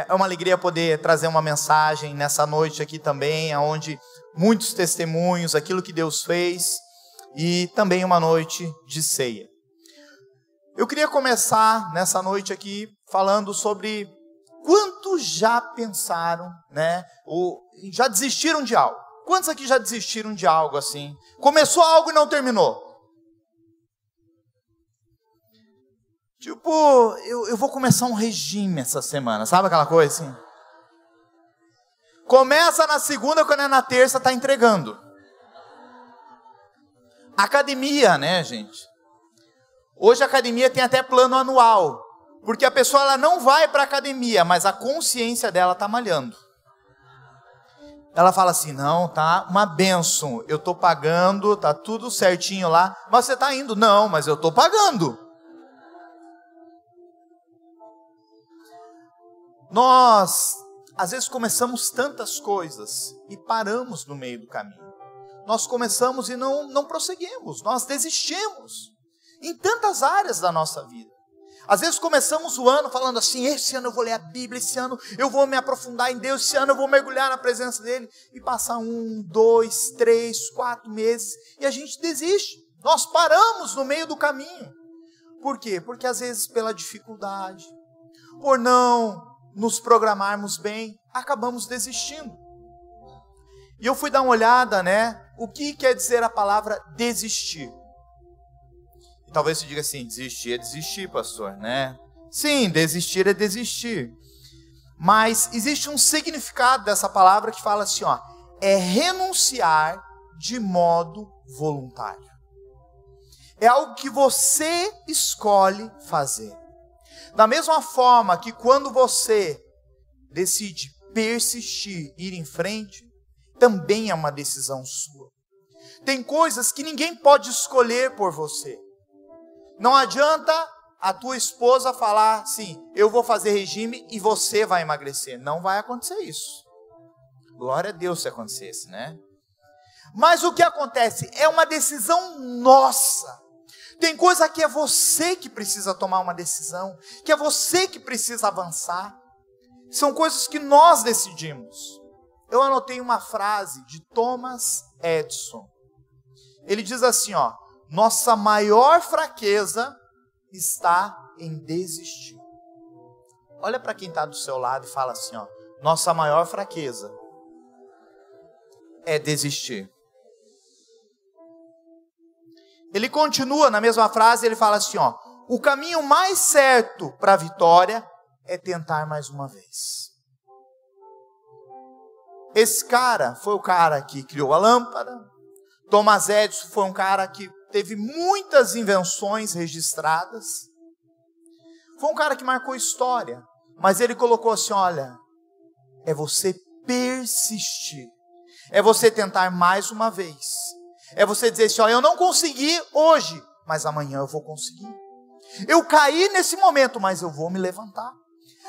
É uma alegria poder trazer uma mensagem nessa noite aqui também, onde muitos testemunhos, aquilo que Deus fez, e também uma noite de ceia. Eu queria começar nessa noite aqui falando sobre quantos já pensaram, né, ou já desistiram de algo. Quantos aqui já desistiram de algo assim? Começou algo e não terminou? Tipo, eu vou começar um regime essa semana, sabe aquela coisa assim? Começa na segunda, quando é na terça, está entregando. Academia, né, gente? Hoje a academia tem até plano anual, porque a pessoa ela não vai para a academia, mas a consciência dela está malhando. Ela fala assim, não, tá uma bênção, eu estou pagando, tá tudo certinho lá, mas você está indo? Não, mas eu estou pagando. Nós, às vezes, começamos tantas coisas e paramos no meio do caminho. Nós começamos e não prosseguimos, nós desistimos em tantas áreas da nossa vida. Às vezes começamos o ano falando assim, esse ano eu vou ler a Bíblia, esse ano eu vou me aprofundar em Deus, esse ano eu vou mergulhar na presença dEle, e passar 1, 2, 3, 4 meses, e a gente desiste. Nós paramos no meio do caminho. Por quê? Porque às vezes pela dificuldade, por não nos programarmos bem, acabamos desistindo. E eu fui dar uma olhada, né, o que quer dizer a palavra desistir. E talvez você diga assim, desistir é desistir, pastor, né? Sim, desistir é desistir. Mas existe um significado dessa palavra que fala assim, ó, é renunciar de modo voluntário. É algo que você escolhe fazer. Da mesma forma que quando você decide persistir, ir em frente, também é uma decisão sua. Tem coisas que ninguém pode escolher por você. Não adianta a tua esposa falar assim, eu vou fazer regime e você vai emagrecer. Não vai acontecer isso. Glória a Deus se acontecesse, né? Mas o que acontece é uma decisão nossa. Tem coisa que é você que precisa tomar uma decisão, que é você que precisa avançar. São coisas que nós decidimos. Eu anotei uma frase de Thomas Edison. Ele diz assim, ó, nossa maior fraqueza está em desistir. Olha para quem está do seu lado e fala assim, ó, nossa maior fraqueza é desistir. Ele continua na mesma frase, ele fala assim, ó, o caminho mais certo para a vitória é tentar mais uma vez. Esse cara foi o cara que criou a lâmpada. Thomas Edison foi um cara que teve muitas invenções registradas. Foi um cara que marcou história. Mas ele colocou assim, olha, é você persistir. É você tentar mais uma vez. É você dizer assim, ó, eu não consegui hoje, mas amanhã eu vou conseguir. Eu caí nesse momento, mas eu vou me levantar.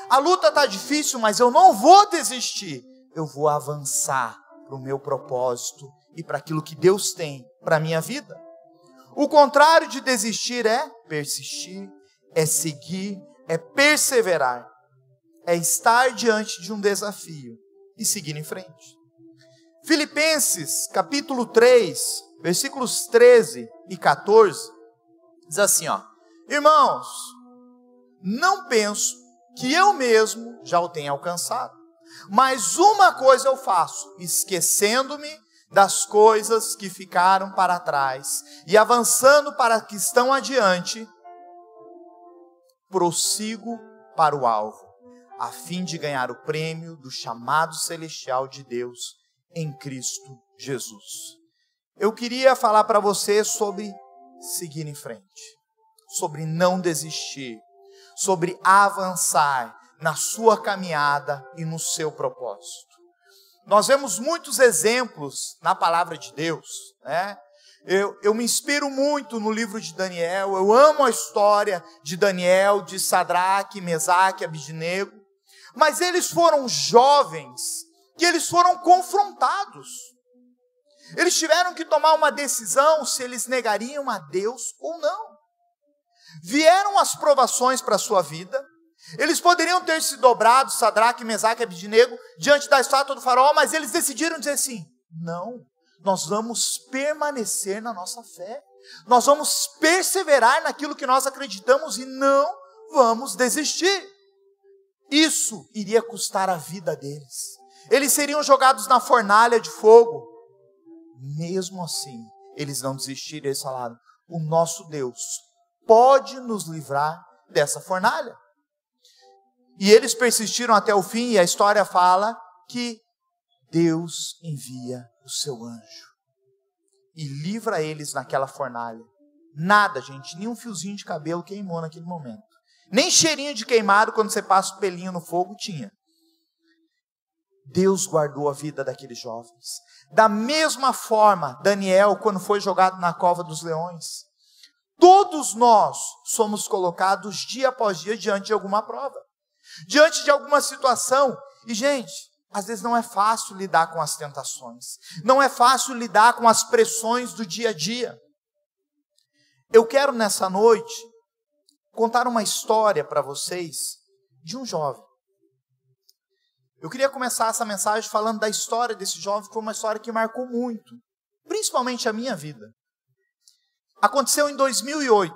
A luta está difícil, mas eu não vou desistir. Eu vou avançar para o meu propósito e para aquilo que Deus tem para a minha vida. O contrário de desistir é persistir, é seguir, é perseverar, é estar diante de um desafio e seguir em frente. Filipenses, capítulo 3, versículos 13 e 14, diz assim, ó, irmãos, não penso que eu mesmo já o tenha alcançado, mas uma coisa eu faço, esquecendo-me das coisas que ficaram para trás e avançando para as que estão adiante, prossigo para o alvo, a fim de ganhar o prêmio do chamado celestial de Deus em Cristo Jesus. Eu queria falar para você sobre seguir em frente, sobre não desistir, sobre avançar na sua caminhada e no seu propósito. Nós vemos muitos exemplos na palavra de Deus, né? Eu me inspiro muito no livro de Daniel, eu amo a história de Daniel, de Sadraque, Mesaque, Abidnego, mas eles foram jovens, que eles foram confrontados. Eles tiveram que tomar uma decisão se eles negariam a Deus ou não. Vieram as provações para a sua vida, Eles poderiam ter se dobrado, Sadraque, Mesaque e Abednego, diante da estátua do faraó, mas eles decidiram dizer assim: não, nós vamos permanecer na nossa fé. Nós vamos perseverar naquilo que nós acreditamos e não vamos desistir. Isso iria custar a vida deles. Eles seriam jogados na fornalha de fogo. Mesmo assim, eles não desistiram. Eles falaram: o nosso Deus pode nos livrar dessa fornalha. E eles persistiram até o fim, e a história fala que Deus envia o seu anjo e livra eles naquela fornalha. Nada, gente, nem um fiozinho de cabelo queimou naquele momento. Nem cheirinho de queimado quando você passa o pelinho no fogo tinha. Deus guardou a vida daqueles jovens. Da mesma forma, Daniel, quando foi jogado na cova dos leões. Todos nós somos colocados dia após dia diante de alguma prova, diante de alguma situação. E, gente, às vezes não é fácil lidar com as tentações. Não é fácil lidar com as pressões do dia a dia. Eu quero nessa noite contar uma história para vocês de um jovem. Eu queria começar essa mensagem falando da história desse jovem, que foi uma história que marcou muito, principalmente a minha vida. Aconteceu em 2008.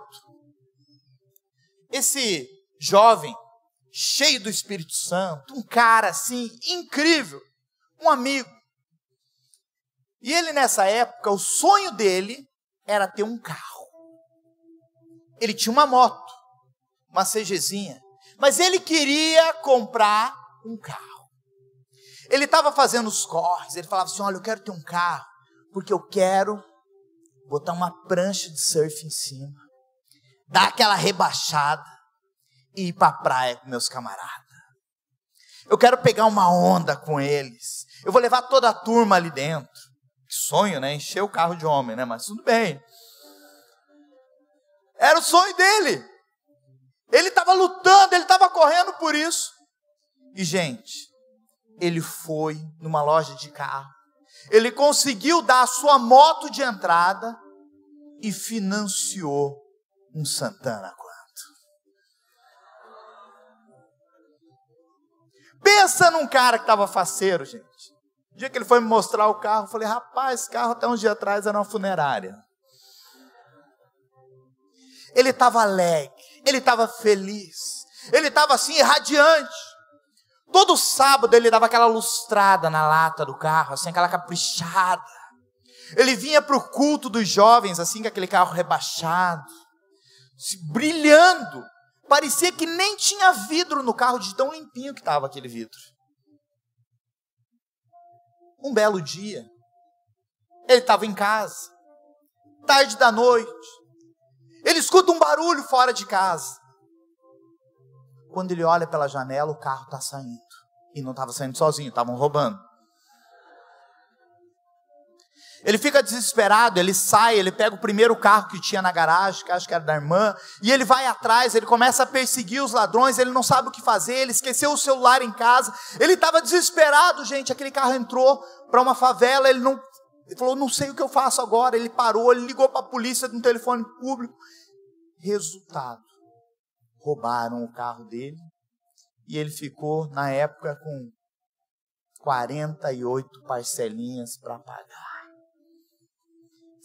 Esse jovem, cheio do Espírito Santo, um cara assim, incrível, um amigo. E ele nessa época, o sonho dele era ter um carro. Ele tinha uma moto, uma CGzinha, mas ele queria comprar um carro. Ele estava fazendo os corres, ele falava assim: olha, eu quero ter um carro, porque eu quero botar uma prancha de surf em cima, dar aquela rebaixada e ir para a praia com meus camaradas. Eu quero pegar uma onda com eles. Eu vou levar toda a turma ali dentro. Que sonho, né? Encher o carro de homem, né? Mas tudo bem. Era o sonho dele. Ele estava lutando, ele estava correndo por isso. E, gente, ele foi numa loja de carro. Ele conseguiu dar a sua moto de entrada e financiou um Santana Quanto. Pensa num cara que estava faceiro, gente. O dia que ele foi me mostrar o carro, eu falei: rapaz, esse carro até uns dias atrás era uma funerária. Ele estava alegre, ele estava feliz, ele estava assim, radiante. Todo sábado ele dava aquela lustrada na lata do carro, assim, aquela caprichada. Ele vinha para o culto dos jovens, assim, com aquele carro rebaixado, brilhando. Parecia que nem tinha vidro no carro, de tão limpinho que estava aquele vidro. Um belo dia, ele estava em casa, tarde da noite. Ele escuta um barulho fora de casa. Quando ele olha pela janela, o carro está saindo. E não estava saindo sozinho, estavam roubando. Ele fica desesperado, ele sai, ele pega o primeiro carro que tinha na garagem, que acho que era da irmã, e ele vai atrás, ele começa a perseguir os ladrões, ele não sabe o que fazer, ele esqueceu o celular em casa, ele estava desesperado, gente. Aquele carro entrou para uma favela, ele falou: não sei o que eu faço agora. Ele parou, ele ligou para a polícia no telefone público. Resultado: roubaram o carro dele, e ele ficou, na época, com 48 parcelinhas para pagar.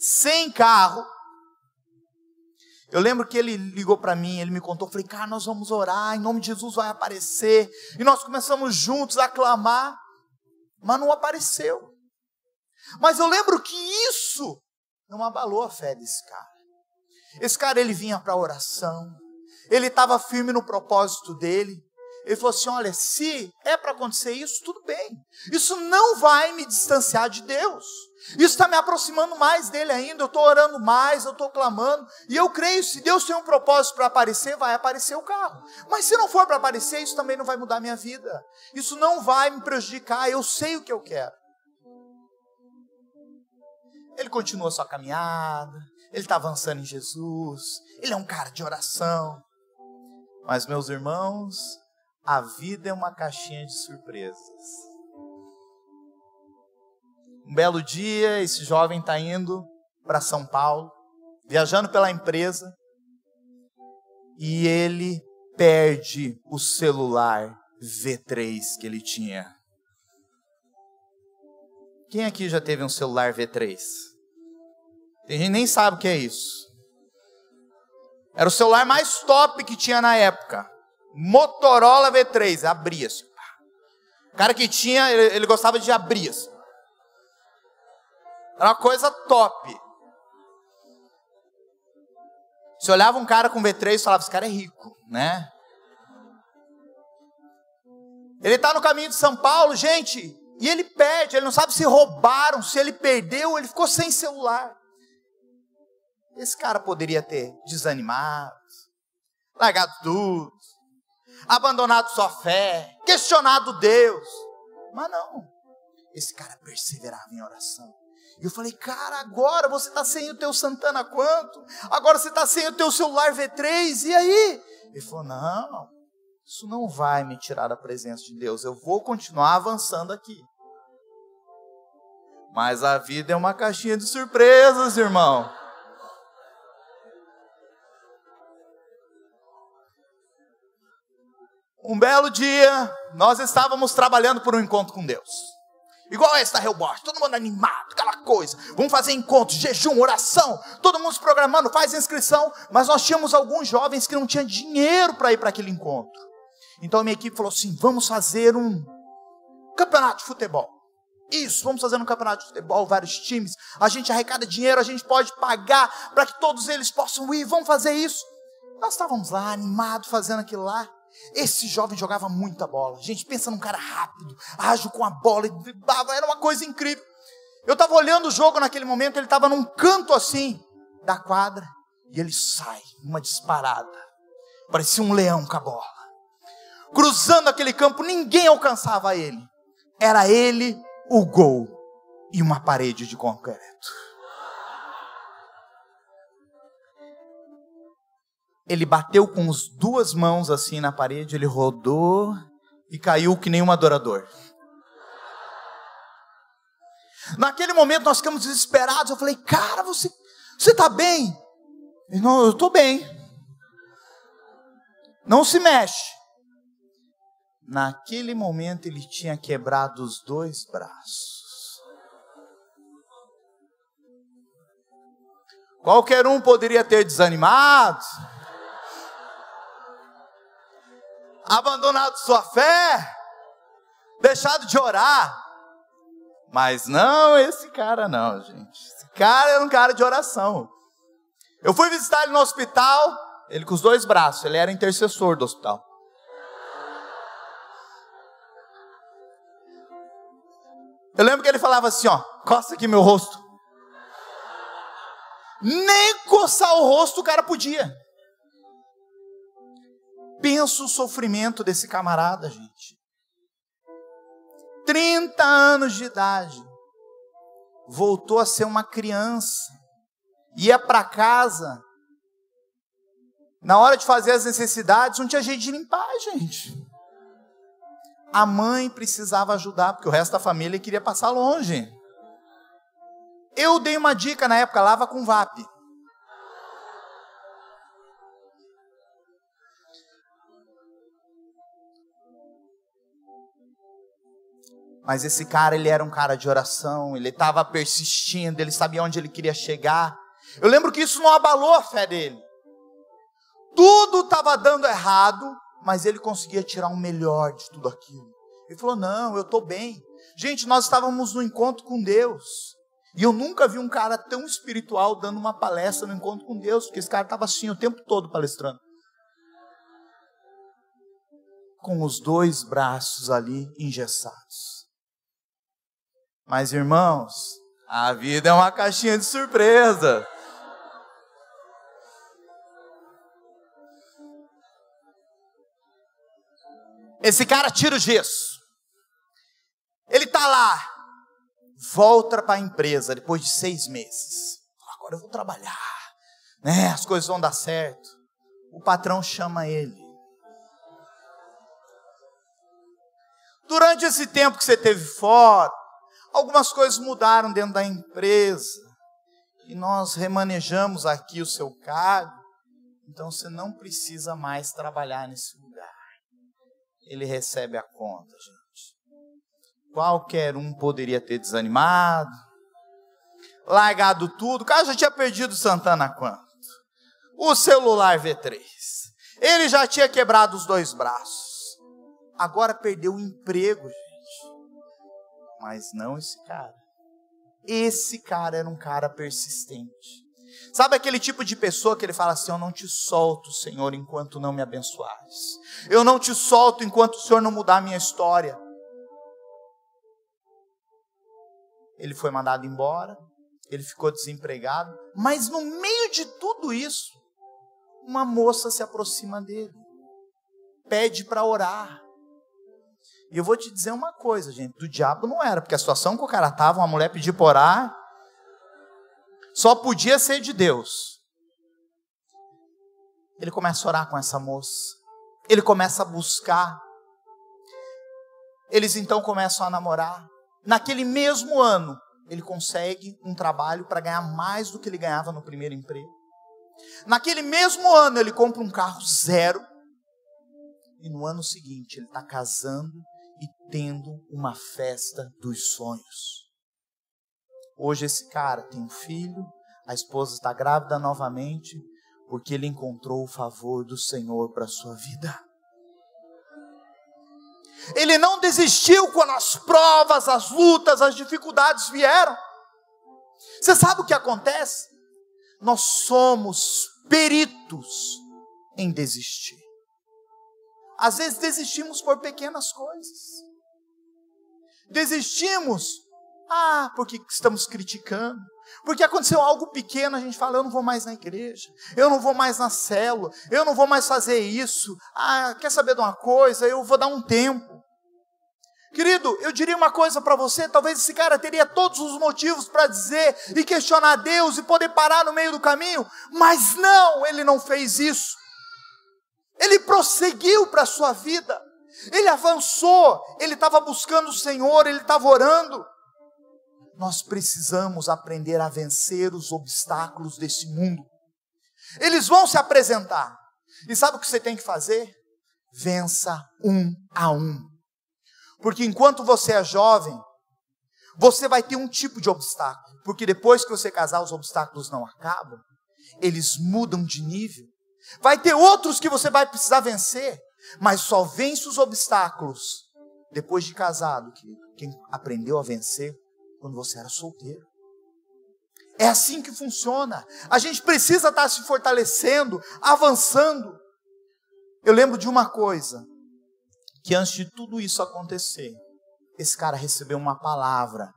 Sem carro. Eu lembro que ele ligou para mim, ele me contou, falei: cara, nós vamos orar, em nome de Jesus vai aparecer. E nós começamos juntos a clamar, mas não apareceu. Mas eu lembro que isso não abalou a fé desse cara. Esse cara, ele vinha para a oração, ele estava firme no propósito dele. Ele falou assim: olha, se é para acontecer isso, tudo bem. Isso não vai me distanciar de Deus. Isso está me aproximando mais dele ainda. Eu estou orando mais, eu estou clamando. E eu creio, se Deus tem um propósito para aparecer, vai aparecer o carro. Mas se não for para aparecer, isso também não vai mudar a minha vida. Isso não vai me prejudicar, eu sei o que eu quero. Ele continua sua caminhada, ele está avançando em Jesus, ele é um cara de oração. Mas, meus irmãos, a vida é uma caixinha de surpresas. Um belo dia, esse jovem está indo para São Paulo, viajando pela empresa, e ele perde o celular V3 que ele tinha. Quem aqui já teve um celular V3? Tem gente que nem sabe o que é isso. Era o celular mais top que tinha na época. Motorola V3, abria-se. O cara que tinha, ele gostava de abrir. Era uma coisa top. Você olhava um cara com V3 e falava, esse cara é rico, né? Ele está no caminho de São Paulo, gente, e ele perde, ele não sabe se roubaram, se ele perdeu, ele ficou sem celular. Esse cara poderia ter desanimado, largado tudo, abandonado sua fé, questionado Deus. Mas não, esse cara perseverava em oração. E eu falei, cara, agora você está sem o teu Santana quanto? Agora você está sem o teu celular V3, e aí? Ele falou, não, isso não vai me tirar da presença de Deus, eu vou continuar avançando aqui. Mas a vida é uma caixinha de surpresas, irmão. Um belo dia, nós estávamos trabalhando por um encontro com Deus. Igual esse da Hellboy, todo mundo animado, aquela coisa. Vamos fazer encontros, jejum, oração, todo mundo se programando, faz inscrição. Mas nós tínhamos alguns jovens que não tinham dinheiro para ir para aquele encontro. Então a minha equipe falou assim, vamos fazer um campeonato de futebol. Isso, vamos fazer um campeonato de futebol, vários times. A gente arrecada dinheiro, a gente pode pagar para que todos eles possam ir, vamos fazer isso. Nós estávamos lá, animados, fazendo aquilo lá. Esse jovem jogava muita bola. A gente pensa num cara rápido, ágil com a bola, e driblava, era uma coisa incrível. Eu estava olhando o jogo naquele momento, ele estava num canto assim, da quadra, e ele sai, uma disparada. Parecia um leão com a bola. Cruzando aquele campo, ninguém alcançava ele. Era ele, o gol, e uma parede de concreto. Ele bateu com as duas mãos assim na parede, ele rodou e caiu que nem um adorador. Naquele momento nós ficamos desesperados. Eu falei, cara, você está bem? Ele, não, eu estou bem. Não se mexe. Naquele momento ele tinha quebrado os dois braços. Qualquer um poderia ter desanimado, abandonado sua fé, deixado de orar. Mas não, esse cara não, gente. Esse cara era um cara de oração. Eu fui visitar ele no hospital, ele com os dois braços, ele era intercessor do hospital. Eu lembro que ele falava assim, ó, coça aqui meu rosto. Nem coçar o rosto o cara podia. Pensa o sofrimento desse camarada, gente. 30 anos de idade. Voltou a ser uma criança. Ia para casa. Na hora de fazer as necessidades, não tinha jeito de limpar, gente. A mãe precisava ajudar, porque o resto da família queria passar longe. Eu dei uma dica na época, lava com VAP. Mas esse cara, ele era um cara de oração, ele estava persistindo, ele sabia onde ele queria chegar. Eu lembro que isso não abalou a fé dele. Tudo estava dando errado, mas ele conseguia tirar o melhor de tudo aquilo. Ele falou, não, eu estou bem. Gente, nós estávamos no encontro com Deus. E eu nunca vi um cara tão espiritual dando uma palestra no encontro com Deus, porque esse cara estava assim o tempo todo palestrando. Com os dois braços ali engessados. Mas, irmãos, a vida é uma caixinha de surpresa. Esse cara tira o gesso. Ele está lá. Volta para a empresa depois de 6 meses. Agora eu vou trabalhar. Né? As coisas vão dar certo. O patrão chama ele. Durante esse tempo que você teve fora, algumas coisas mudaram dentro da empresa. E nós remanejamos aqui o seu cargo. Então você não precisa mais trabalhar nesse lugar. Ele recebe a conta, gente. Qualquer um poderia ter desanimado, largado tudo. O cara já tinha perdido Santana há quanto? O celular V3. Ele já tinha quebrado os 2 braços. Agora perdeu o emprego, gente. Mas não esse cara. Esse cara era um cara persistente. Sabe aquele tipo de pessoa que ele fala assim: eu não te solto, Senhor, enquanto não me abençoares. Eu não te solto enquanto o Senhor não mudar a minha história. Ele foi mandado embora, ele ficou desempregado, mas no meio de tudo isso, uma moça se aproxima dele, pede para orar. E eu vou te dizer uma coisa, gente, do diabo não era, porque a situação que o cara estava, uma mulher pedir para orar, só podia ser de Deus. Ele começa a orar com essa moça, ele começa a buscar, eles então começam a namorar. Naquele mesmo ano, ele consegue um trabalho para ganhar mais do que ele ganhava no primeiro emprego. Naquele mesmo ano, ele compra um carro 0. E no ano seguinte, ele está casando e tendo uma festa dos sonhos. Hoje esse cara tem um filho, a esposa está grávida novamente, porque ele encontrou o favor do Senhor para a sua vida. Ele não desistiu quando as provas, as lutas, as dificuldades vieram. Você sabe o que acontece? Nós somos peritos em desistir. Às vezes desistimos por pequenas coisas. Desistimos, porque estamos criticando. Porque aconteceu algo pequeno, a gente fala: eu não vou mais na igreja, eu não vou mais na célula, eu não vou mais fazer isso. Quer saber de uma coisa? Eu vou dar um tempo. Querido, eu diria uma coisa para você: talvez esse cara teria todos os motivos para dizer e questionar Deus e poder parar no meio do caminho, mas não, ele não fez isso. Ele prosseguiu para a sua vida, ele avançou, ele estava buscando o Senhor, ele estava orando. Nós precisamos aprender a vencer os obstáculos desse mundo. Eles vão se apresentar, e sabe o que você tem que fazer? Vença um a um. Porque enquanto você é jovem, você vai ter um tipo de obstáculo. Porque depois que você casar, os obstáculos não acabam. Eles mudam de nível. Vai ter outros que você vai precisar vencer. Mas só vence os obstáculos depois de casado, querido. Quem aprendeu a vencer quando você era solteiro. É assim que funciona. A gente precisa estar se fortalecendo, avançando. Eu lembro de uma coisa. Que antes de tudo isso acontecer, esse cara recebeu uma palavra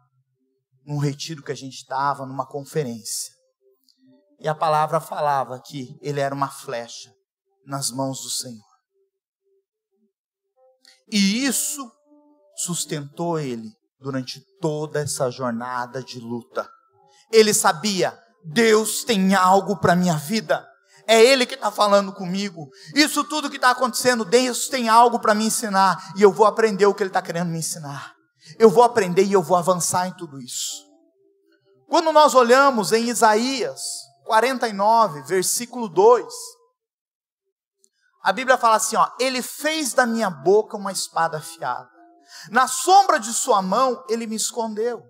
num retiro que a gente estava, numa conferência. E a palavra falava que ele era uma flecha nas mãos do Senhor. E isso sustentou ele durante toda essa jornada de luta. Ele sabia: Deus tem algo para a minha vida. É Ele que está falando comigo. Isso tudo que está acontecendo, Deus tem algo para me ensinar. E eu vou aprender o que Ele está querendo me ensinar. Eu vou aprender e eu vou avançar em tudo isso. Quando nós olhamos em Isaías 49, versículo 2. A Bíblia fala assim, Ele fez da minha boca uma espada afiada. Na sombra de sua mão Ele me escondeu.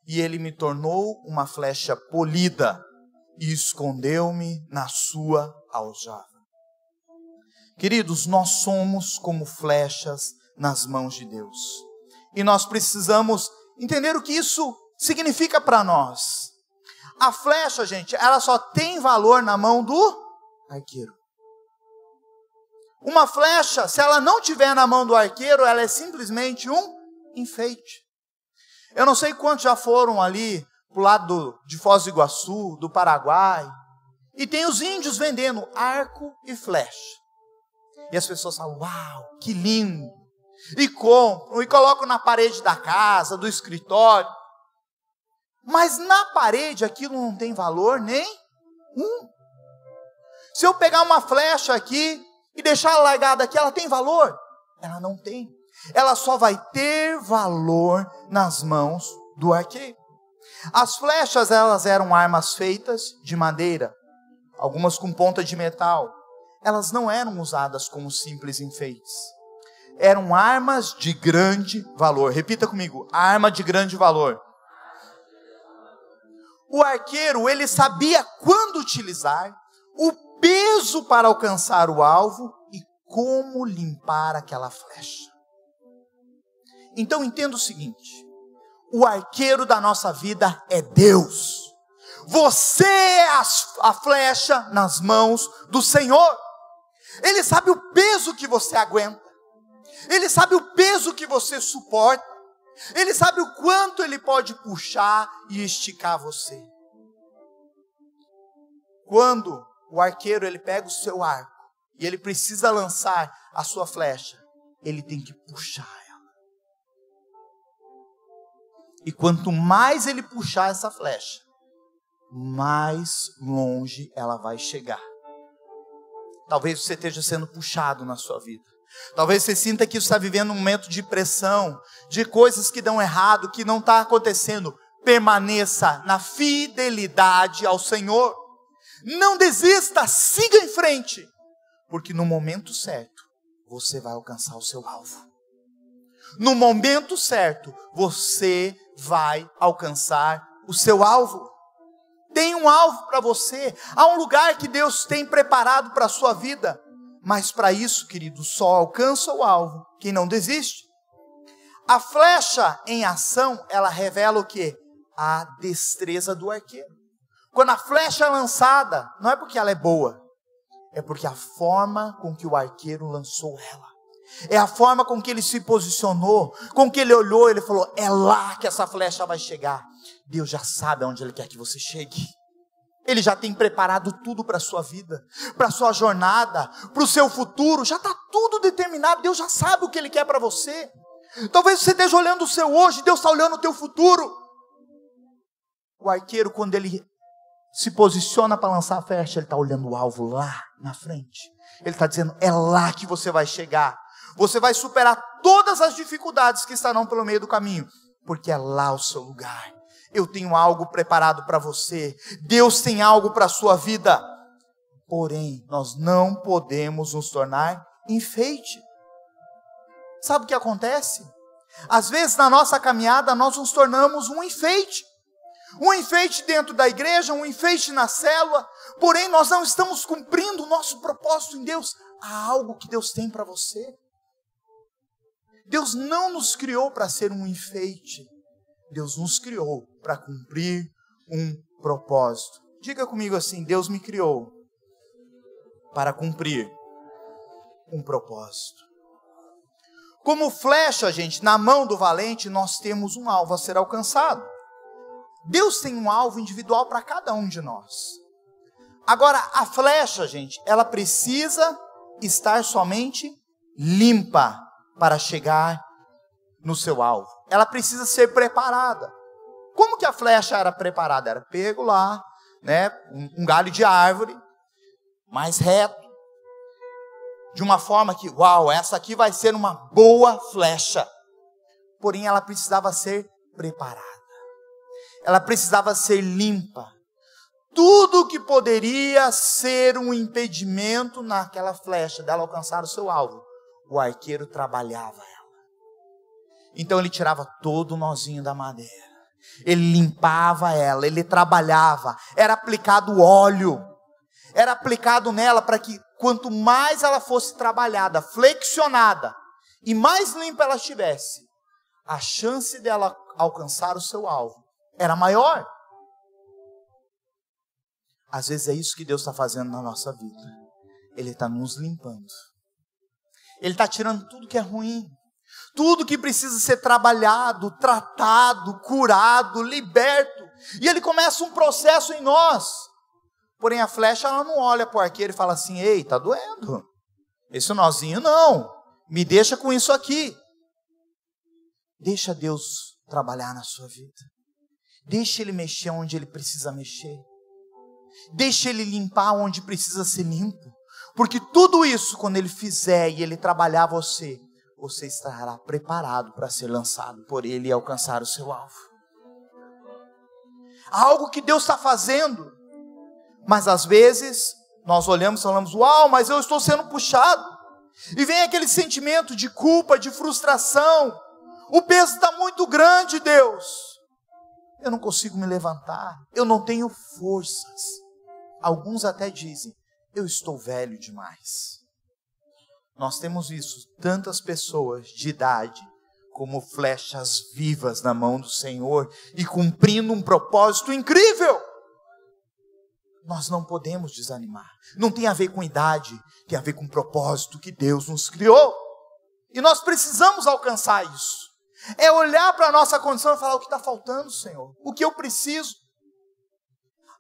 E Ele me tornou uma flecha polida. E escondeu-me na sua aljava. Queridos, nós somos como flechas nas mãos de Deus. E nós precisamos entender o que isso significa para nós. A flecha, gente, ela só tem valor na mão do arqueiro. Uma flecha, se ela não tiver na mão do arqueiro, ela é simplesmente um enfeite. Eu não sei quantos já foram ali para o lado de Foz do Iguaçu, do Paraguai, e tem os índios vendendo arco e flecha. E as pessoas falam: uau, que lindo! E compram, e colocam na parede da casa, do escritório. Mas na parede aquilo não tem valor nenhum. Se eu pegar uma flecha aqui e deixar ela largada aqui, ela tem valor? Ela não tem. Ela só vai ter valor nas mãos do arqueiro. As flechas, elas eram armas feitas de madeira, algumas com ponta de metal, elas não eram usadas como simples enfeites. Eram armas de grande valor. Repita comigo, arma de grande valor. O arqueiro, ele sabia quando utilizar, o peso para alcançar o alvo e como limpar aquela flecha. Então entenda o seguinte, o arqueiro da nossa vida é Deus. Você é a flecha nas mãos do Senhor. Ele sabe o peso que você aguenta. Ele sabe o peso que você suporta. Ele sabe o quanto ele pode puxar e esticar você. Quando o arqueiro ele pega o seu arco e ele precisa lançar a sua flecha, ele tem que puxar ela. E quanto mais ele puxar essa flecha, mais longe ela vai chegar. Talvez você esteja sendo puxado na sua vida. Talvez você sinta que você está vivendo um momento de pressão, de coisas que dão errado, que não está acontecendo. Permaneça na fidelidade ao Senhor. Não desista, siga em frente. Porque no momento certo, você vai alcançar o seu alvo. No momento certo, você vai alcançar o seu alvo. Tem um alvo para você. Há um lugar que Deus tem preparado para a sua vida. Mas para isso, querido, só alcança o alvo quem não desiste. A flecha em ação, ela revela o quê? A destreza do arqueiro. Quando a flecha é lançada, não é porque ela é boa, é porque a forma com que o arqueiro lançou ela. É a forma com que ele se posicionou, com que ele olhou, ele falou, é lá que essa flecha vai chegar. Deus já sabe aonde Ele quer que você chegue. Ele já tem preparado tudo para a sua vida, para a sua jornada, para o seu futuro. Já está tudo determinado. Deus já sabe o que Ele quer para você. Talvez você esteja olhando o seu hoje, Deus está olhando o teu futuro. O arqueiro, quando ele se posiciona para lançar a flecha, ele está olhando o alvo lá na frente. Ele está dizendo, é lá que você vai chegar. Você vai superar todas as dificuldades que estarão pelo meio do caminho, porque é lá o seu lugar. Eu tenho algo preparado para você. Deus tem algo para a sua vida. Porém, nós não podemos nos tornar enfeite. Sabe o que acontece? Às vezes na nossa caminhada nós nos tornamos um enfeite. Um enfeite dentro da igreja, um enfeite na célula. Porém, nós não estamos cumprindo o nosso propósito em Deus. Há algo que Deus tem para você. Deus não nos criou para ser um enfeite. Deus nos criou para cumprir um propósito. Diga comigo assim, Deus me criou para cumprir um propósito. Como flecha, gente, na mão do valente, nós temos um alvo a ser alcançado. Deus tem um alvo individual para cada um de nós. Agora, a flecha, gente, ela precisa estar somente limpa para chegar no seu alvo. Ela precisa ser preparada. Como que a flecha era preparada? Era pego lá, né, um galho de árvore, mais reto, de uma forma que, uau, essa aqui vai ser uma boa flecha. Porém, ela precisava ser preparada. Ela precisava ser limpa. Tudo que poderia ser um impedimento naquela flecha, dela alcançar o seu alvo, o arqueiro trabalhava ela. Então ele tirava todo o nozinho da madeira, ele limpava ela, ele trabalhava, era aplicado óleo, era aplicado nela para que quanto mais ela fosse trabalhada, flexionada, e mais limpa ela estivesse, a chance dela alcançar o seu alvo era maior. Às vezes é isso que Deus está fazendo na nossa vida. Ele está nos limpando. Ele está tirando tudo que é ruim. Tudo que precisa ser trabalhado, tratado, curado, liberto. E Ele começa um processo em nós. Porém a flecha, ela não olha para o arqueiro e fala assim, ei, está doendo. Esse nozinho não. Me deixa com isso aqui. Deixa Deus trabalhar na sua vida. Deixa Ele mexer onde Ele precisa mexer. Deixa Ele limpar onde precisa ser limpo. Porque tudo isso, quando Ele fizer e Ele trabalhar você estará preparado para ser lançado por Ele e alcançar o seu alvo. Algo que Deus está fazendo, mas às vezes nós olhamos e falamos, uau, mas eu estou sendo puxado. E vem aquele sentimento de culpa, de frustração. O peso está muito grande, Deus. Eu não consigo me levantar, eu não tenho forças. Alguns até dizem, eu estou velho demais. Nós temos visto tantas pessoas de idade como flechas vivas na mão do Senhor e cumprindo um propósito incrível. Nós não podemos desanimar. Não tem a ver com idade, tem a ver com o propósito que Deus nos criou. E nós precisamos alcançar isso. É olhar para a nossa condição e falar, o que está faltando, Senhor? O que eu preciso?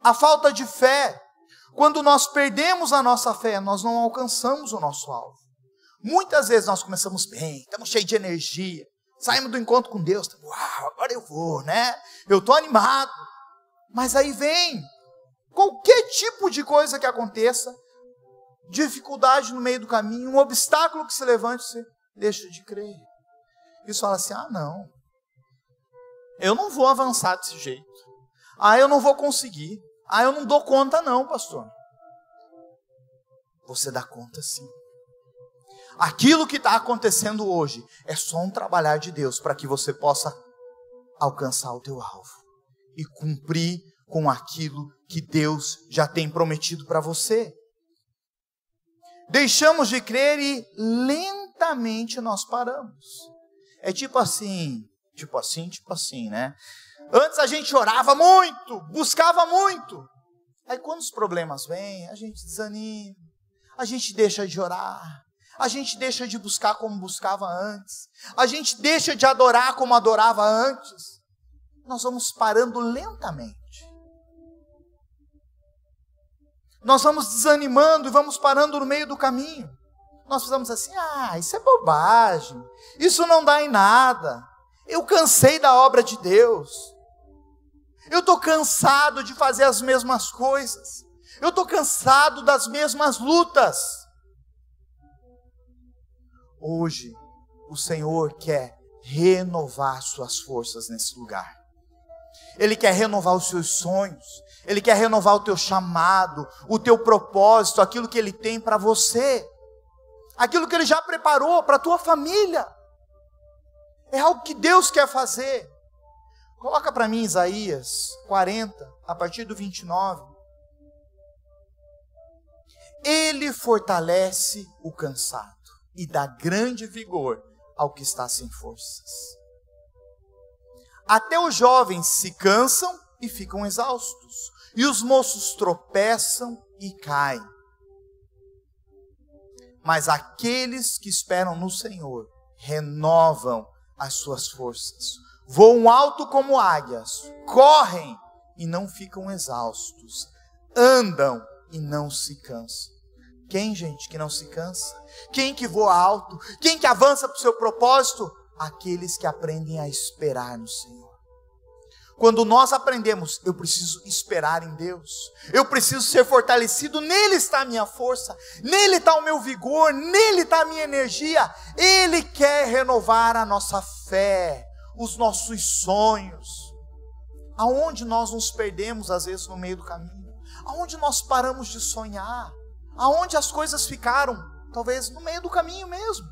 A falta de fé. Quando nós perdemos a nossa fé, nós não alcançamos o nosso alvo. Muitas vezes nós começamos bem, estamos cheios de energia, saímos do encontro com Deus, uau, agora eu vou, né? Eu estou animado. Mas aí vem qualquer tipo de coisa que aconteça, dificuldade no meio do caminho, um obstáculo que se levante, você deixa de crer. E você fala assim, não, eu não vou avançar desse jeito. Eu não vou conseguir. Eu não dou conta não, pastor. Você dá conta sim. Aquilo que está acontecendo hoje é só um trabalhar de Deus para que você possa alcançar o teu alvo e cumprir com aquilo que Deus já tem prometido para você. Deixamos de crer e lentamente nós paramos. É tipo assim, né? Antes a gente orava muito, buscava muito. Aí quando os problemas vêm, a gente desanima, a gente deixa de orar, a gente deixa de buscar como buscava antes, a gente deixa de adorar como adorava antes. Nós vamos parando lentamente. Nós vamos desanimando e vamos parando no meio do caminho. Nós fazemos assim, isso é bobagem, isso não dá em nada. Eu cansei da obra de Deus. Eu estou cansado de fazer as mesmas coisas. Eu estou cansado das mesmas lutas. Hoje, o Senhor quer renovar suas forças nesse lugar. Ele quer renovar os seus sonhos. Ele quer renovar o teu chamado, o teu propósito, aquilo que Ele tem para você. Aquilo que Ele já preparou para a tua família. É algo que Deus quer fazer. Coloca para mim Isaías 40, a partir do 29. Ele fortalece o cansado e dá grande vigor ao que está sem forças. Até os jovens se cansam e ficam exaustos, e os moços tropeçam e caem. Mas aqueles que esperam no Senhor renovam as suas forças, voam alto como águias, correm e não ficam exaustos, andam e não se cansam. Quem, gente, que não se cansa? Quem que voa alto? Quem que avança para o seu propósito? Aqueles que aprendem a esperar no Senhor. Quando nós aprendemos, eu preciso esperar em Deus, eu preciso ser fortalecido, nele está a minha força, nele está o meu vigor, nele está a minha energia. Ele quer renovar a nossa fé, os nossos sonhos. Aonde nós nos perdemos às vezes no meio do caminho? Aonde nós paramos de sonhar? Aonde as coisas ficaram, talvez no meio do caminho mesmo,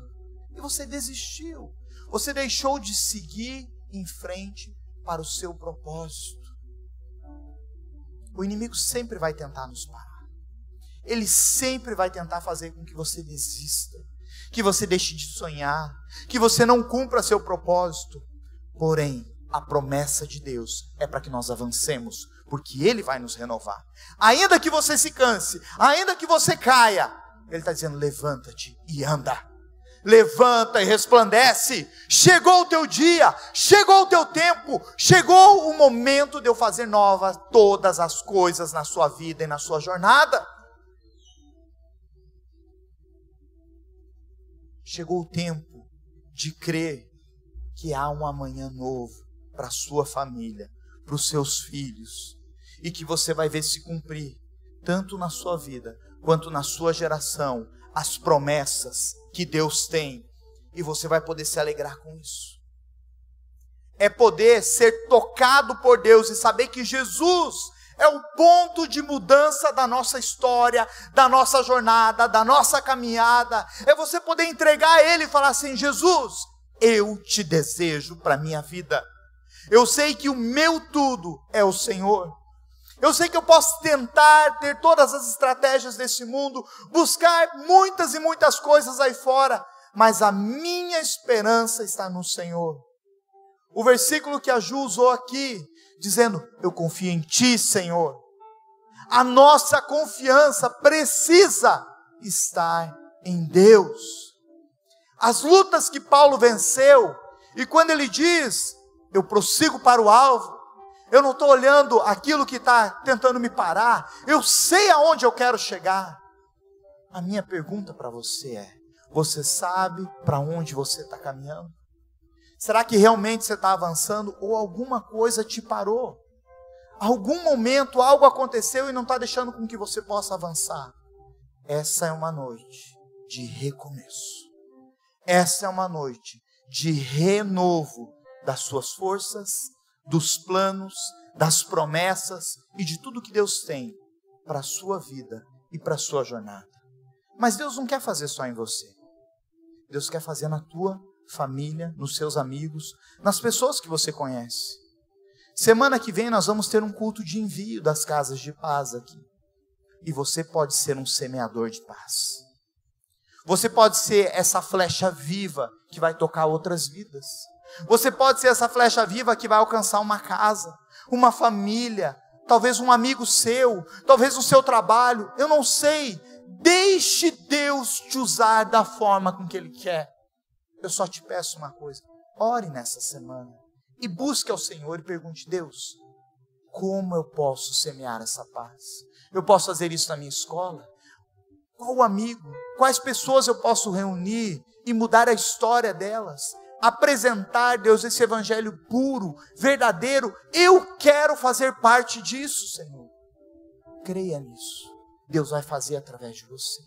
e você desistiu, você deixou de seguir em frente para o seu propósito. O inimigo sempre vai tentar nos parar. Ele sempre vai tentar fazer com que você desista, que você deixe de sonhar, que você não cumpra seu propósito. Porém, a promessa de Deus é para que nós avancemos, porque Ele vai nos renovar. Ainda que você se canse, ainda que você caia, Ele está dizendo, levanta-te e anda. Levanta e resplandece. Chegou o teu dia, chegou o teu tempo, chegou o momento de eu fazer novas todas as coisas na sua vida e na sua jornada. Chegou o tempo de crer que há um amanhã novo para a sua família, para os seus filhos, e que você vai ver se cumprir, tanto na sua vida, quanto na sua geração, as promessas que Deus tem, e você vai poder se alegrar com isso. É poder ser tocado por Deus e saber que Jesus É o ponto de mudança da nossa história, da nossa jornada, da nossa caminhada. É você poder entregar a Ele e falar assim: Jesus, eu te desejo para a minha vida. Eu sei que o meu tudo é o Senhor. Eu sei que eu posso tentar ter todas as estratégias desse mundo, buscar muitas e muitas coisas aí fora, mas a minha esperança está no Senhor. O versículo que a Ju usou aqui, dizendo: eu confio em Ti, Senhor. A nossa confiança precisa estar em Deus. As lutas que Paulo venceu, e quando ele diz: eu prossigo para o alvo, eu não estou olhando aquilo que está tentando me parar, eu sei aonde eu quero chegar. A minha pergunta para você é: você sabe para onde você está caminhando? Será que realmente você está avançando ou alguma coisa te parou? Algum momento algo aconteceu e não está deixando com que você possa avançar? Essa é uma noite de recomeço. Essa é uma noite de renovo das suas forças, dos planos, das promessas e de tudo que Deus tem para a sua vida e para a sua jornada. Mas Deus não quer fazer só em você. Deus quer fazer na tua família, nos seus amigos, nas pessoas que você conhece. Semana que vem nós vamos ter um culto de envio das casas de paz aqui. E você pode ser um semeador de paz. Você pode ser essa flecha viva que vai tocar outras vidas. Você pode ser essa flecha viva que vai alcançar uma casa, uma família, talvez um amigo seu, talvez o seu trabalho, eu não sei. Deixe Deus te usar da forma com que Ele quer. Eu só te peço uma coisa: ore nessa semana e busque ao Senhor e pergunte: Deus, como eu posso semear essa paz? Eu posso fazer isso na minha escola? Qual amigo? Quais pessoas eu posso reunir e mudar a história delas? Apresentar, Deus, esse evangelho puro, verdadeiro. Eu quero fazer parte disso, Senhor. Creia nisso. Deus vai fazer através de você.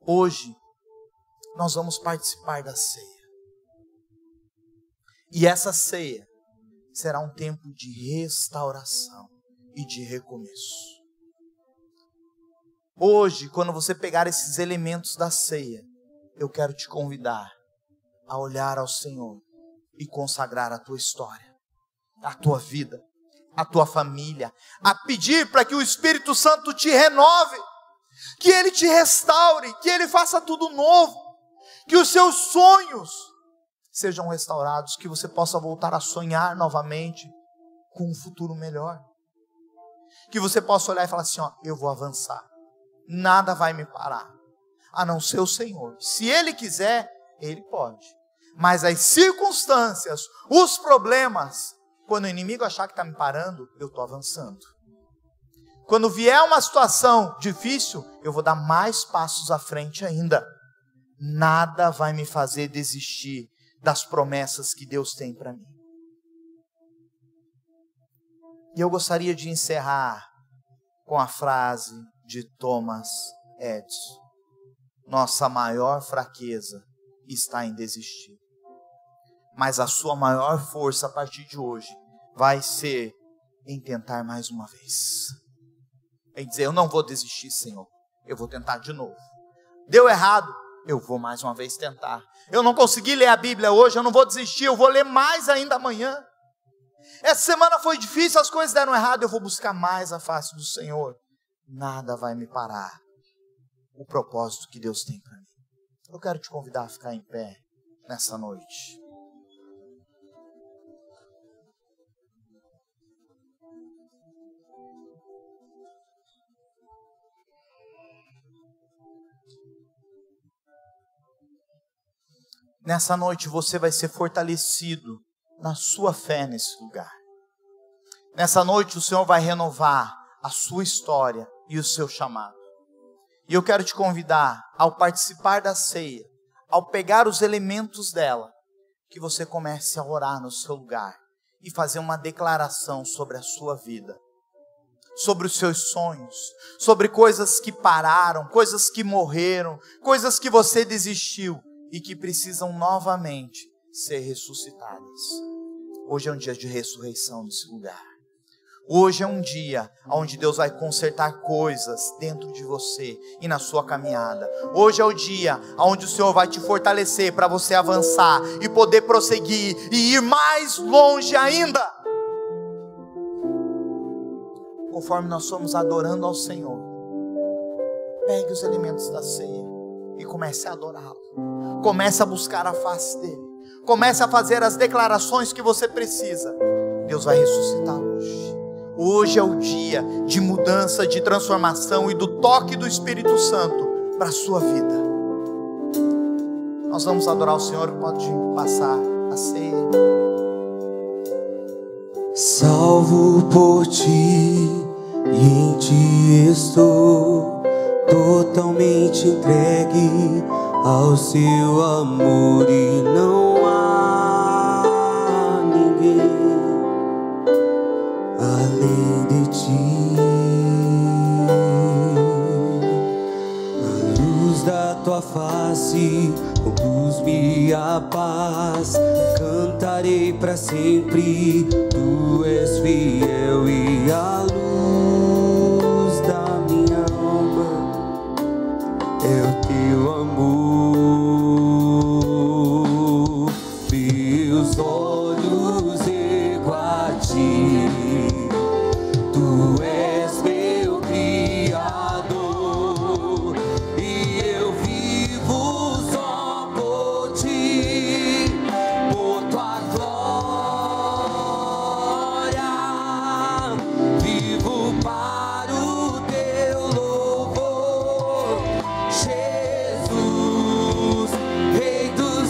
Hoje, nós vamos participar da ceia. E essa ceia será um tempo de restauração e de recomeço. Hoje, quando você pegar esses elementos da ceia, eu quero te convidar a olhar ao Senhor e consagrar a tua história, a tua vida, a tua família, a pedir para que o Espírito Santo te renove, que Ele te restaure, que Ele faça tudo novo, que os seus sonhos sejam restaurados, que você possa voltar a sonhar novamente com um futuro melhor, que você possa olhar e falar assim: ó, eu vou avançar, nada vai me parar, a não ser o Senhor. Se Ele quiser, Ele pode. Mas as circunstâncias, os problemas, quando o inimigo achar que está me parando, eu estou avançando. Quando vier uma situação difícil, eu vou dar mais passos à frente ainda. Nada vai me fazer desistir das promessas que Deus tem para mim. E eu gostaria de encerrar com a frase de Thomas Edison: nossa maior fraqueza está em desistir, mas a sua maior força a partir de hoje vai ser em tentar mais uma vez, em dizer: eu não vou desistir, Senhor, eu vou tentar de novo. Deu errado, eu vou mais uma vez tentar. Eu não consegui ler a Bíblia hoje, eu não vou desistir, eu vou ler mais ainda amanhã. Essa semana foi difícil, as coisas deram errado, eu vou buscar mais a face do Senhor. Nada vai me parar o propósito que Deus tem para mim. Eu quero te convidar a ficar em pé nessa noite. Nessa noite você vai ser fortalecido na sua fé nesse lugar. Nessa noite o Senhor vai renovar a sua história e o seu chamado. E eu quero te convidar, ao participar da ceia, ao pegar os elementos dela, que você comece a orar no seu lugar e fazer uma declaração sobre a sua vida, sobre os seus sonhos, sobre coisas que pararam, coisas que morreram, coisas que você desistiu e que precisam novamente ser ressuscitadas. Hoje é um dia de ressurreição nesse lugar. Hoje é um dia onde Deus vai consertar coisas dentro de você e na sua caminhada. Hoje é o dia onde o Senhor vai te fortalecer para você avançar e poder prosseguir e ir mais longe ainda. Conforme nós formos adorando ao Senhor, pegue os elementos da ceia e comece a adorá-lo. Comece a buscar a face dele. Comece a fazer as declarações que você precisa. Deus vai ressuscitar hoje. Hoje é o dia de mudança, de transformação e do toque do Espírito Santo para a sua vida. Nós vamos adorar o Senhor. Pode passar a ceia. Salvo por ti e em ti estou, totalmente entregue ao seu amor, e não há ninguém além de ti. A luz da tua face conduz-me a paz, cantarei para sempre, tu és fiel, e a luz da minha alma é o teu amor. Meus olhos ergo a ti, tu és meu Criador, e eu vivo só por ti, por tua glória, vivo para o teu louvor, Jesus, Rei dos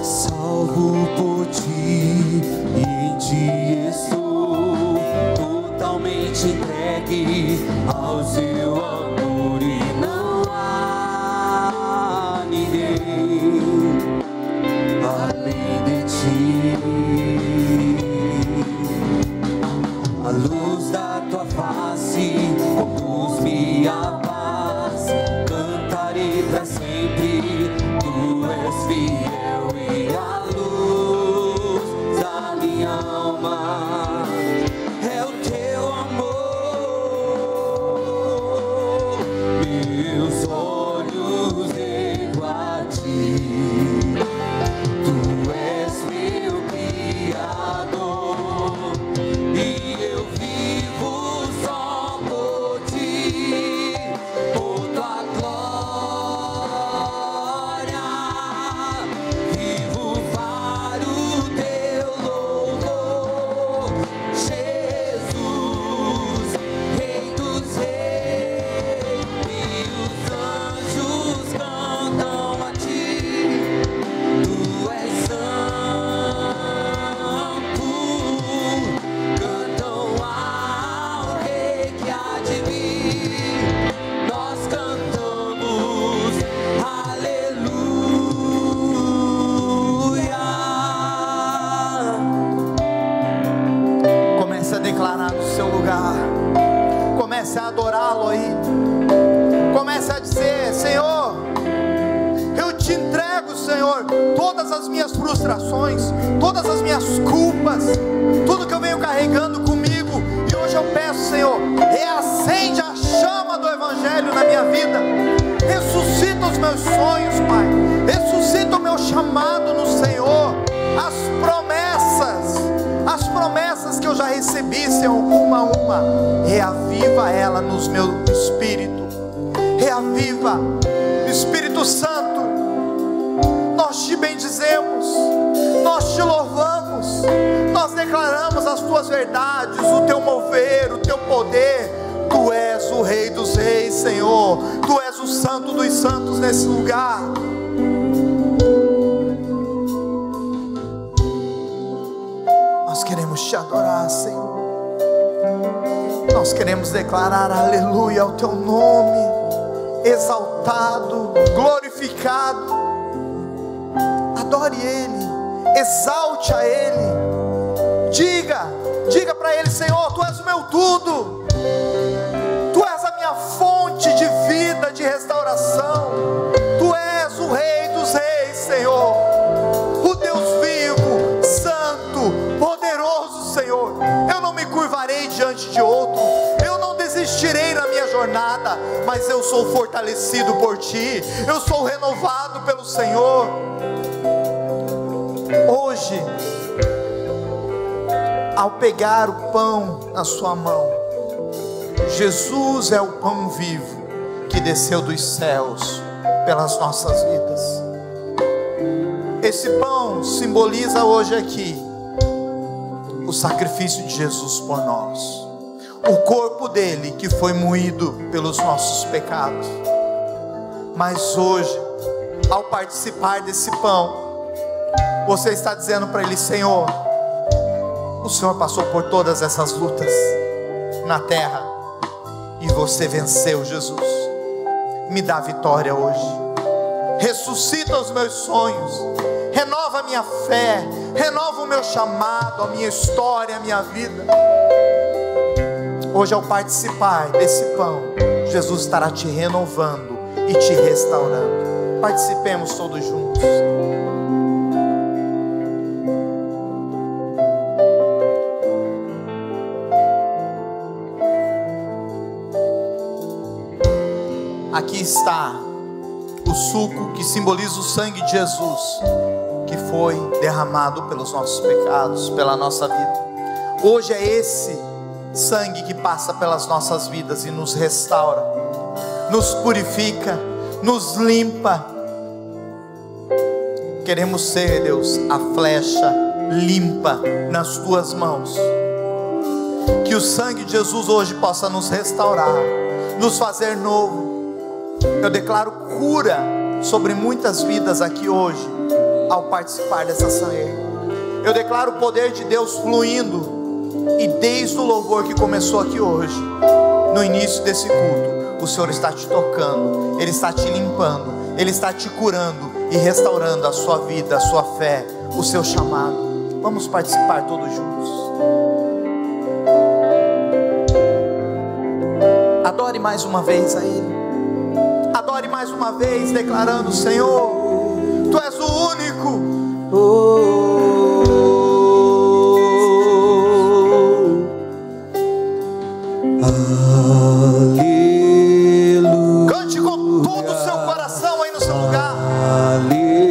salvo por ti e em ti estou, totalmente entregue ao seu amor, e não há ninguém além de ti. A luz da tua face conduz-me a paz, cantarei para sempre, tu és fiel, e a luz da minha alma é o teu amor. Meus olhos ergo a ti, tu és meu Criador, e eu vivo só por ti, por tua glória, vivo para o teu louvor, Jesus, Rei dos reis, e os anjos cantam a ti, tu és santo, cantam ao Rei que há de vir, nós cantamos aleluia. Comece a declarar no seu lugar. Comece a adorá-lo aí. Comece a dizer: Senhor, eu te entrego, Senhor, todas as minhas frustrações, todas as minhas culpas, tudo que eu venho carregando comigo. E hoje eu peço, Senhor, reacende a chama do Evangelho na minha vida. Ressuscita os meus sonhos, Pai. Ressuscita o meu chamado no Senhor. As promessas que eu já recebi, Senhor, uma a uma, reaviva ela nos meu espírito. Reaviva, Espírito Santo. Nós te bendizemos, nós te louvamos, nós declaramos as tuas verdades, o teu mover, o teu poder. Tu és o Rei dos reis, Senhor. Tu és o Santo dos santos nesse lugar. Nós queremos te adorar, Senhor. Nós queremos declarar aleluia ao teu nome, exaltado, glorificado. adore Ele, exalte a Ele, diga para Ele: Senhor, Tu és o meu tudo, Tu és a minha fonte de vida, de restauração, Tu és o Rei dos Reis, Senhor, o Deus vivo, santo, poderoso, Senhor. Eu não me curvarei diante de outro, eu não desistirei na minha jornada, mas eu sou fortalecido por Ti, eu sou renovado pelo Senhor. Hoje, ao pegar o pão na sua mão, Jesus é o pão vivo que desceu dos céus pelas nossas vidas. Esse pão simboliza hoje aqui o sacrifício de Jesus por nós, o corpo dele que foi moído pelos nossos pecados. Mas hoje, ao participar desse pão, você está dizendo para ele: Senhor, o Senhor passou por todas essas lutas na terra e você venceu, Jesus. Me dá vitória hoje, ressuscita os meus sonhos, renova a minha fé, renova o meu chamado, a minha história, a minha vida. Hoje, ao participar desse pão, Jesus estará te renovando e te restaurando. Participemos todos juntos. Aqui está o suco que simboliza o sangue de Jesus, que foi derramado pelos nossos pecados, pela nossa vida. Hoje é esse sangue que passa pelas nossas vidas e nos restaura, nos purifica, nos limpa. Queremos ser, Deus, a flecha limpa nas Tuas mãos. Que o sangue de Jesus hoje possa nos restaurar, nos fazer novo. Eu declaro cura sobre muitas vidas aqui hoje, ao participar dessa ceia. Eu declaro o poder de Deus fluindo. E desde o louvor que começou aqui hoje, no início desse culto, o Senhor está te tocando, Ele está te limpando, Ele está te curando e restaurando a sua vida, a sua fé, o seu chamado. Vamos participar todos juntos. Adore mais uma vez a Ele. Adore mais uma vez, declarando: Senhor, Tu és o único. Aleluia. Cante com todo o seu coração aí no seu lugar. Aleluia.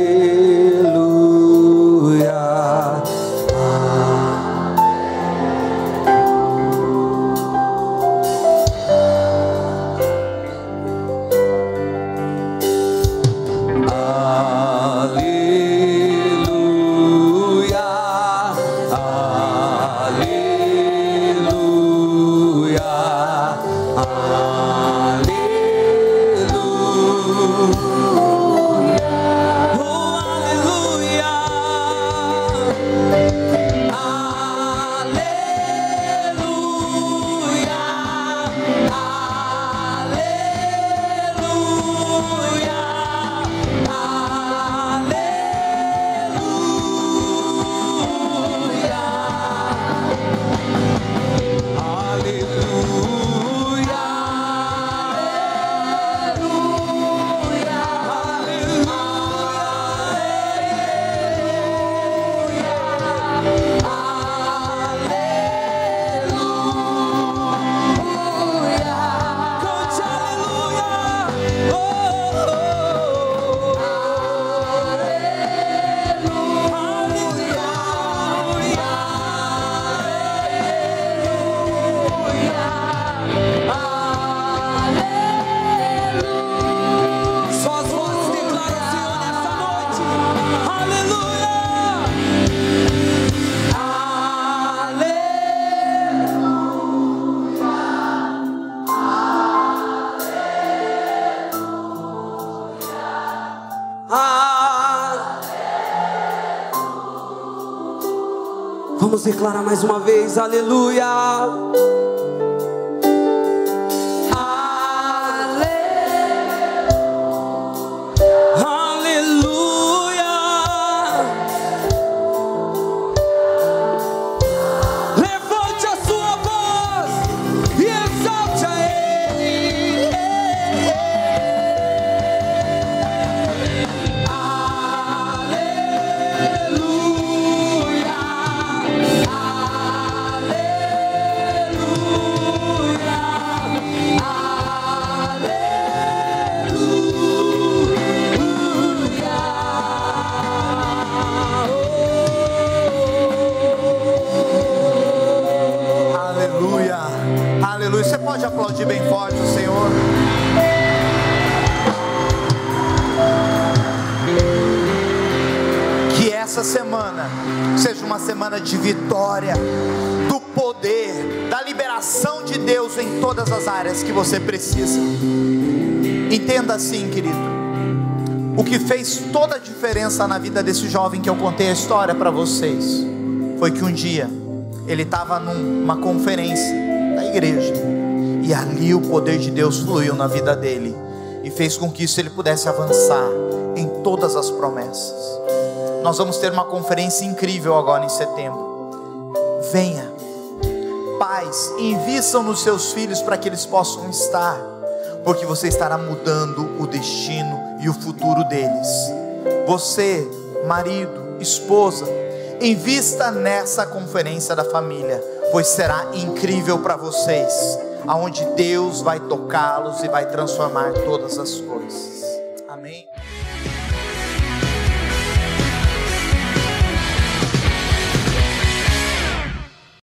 Vamos declarar mais uma vez, aleluia. Aleluia. Aleluia. Você pode aplaudir bem forte o Senhor? Que essa semana seja uma semana de vitória, do poder, da liberação de Deus em todas as áreas que você precisa. Entenda assim, querido, o que fez toda a diferença na vida desse jovem que eu contei a história para vocês, foi que um dia ele estava numa conferência da igreja, e ali o poder de Deus fluiu na vida dele, e fez com que isso ele pudesse avançar em todas as promessas. Nós vamos ter uma conferência incrível agora em setembro. Venha. Pais, invistam nos seus filhos para que eles possam estar, porque você estará mudando o destino e o futuro deles. Você, marido, esposa, invista nessa conferência da família, pois será incrível para vocês, aonde Deus vai tocá-los e vai transformar todas as coisas. Amém?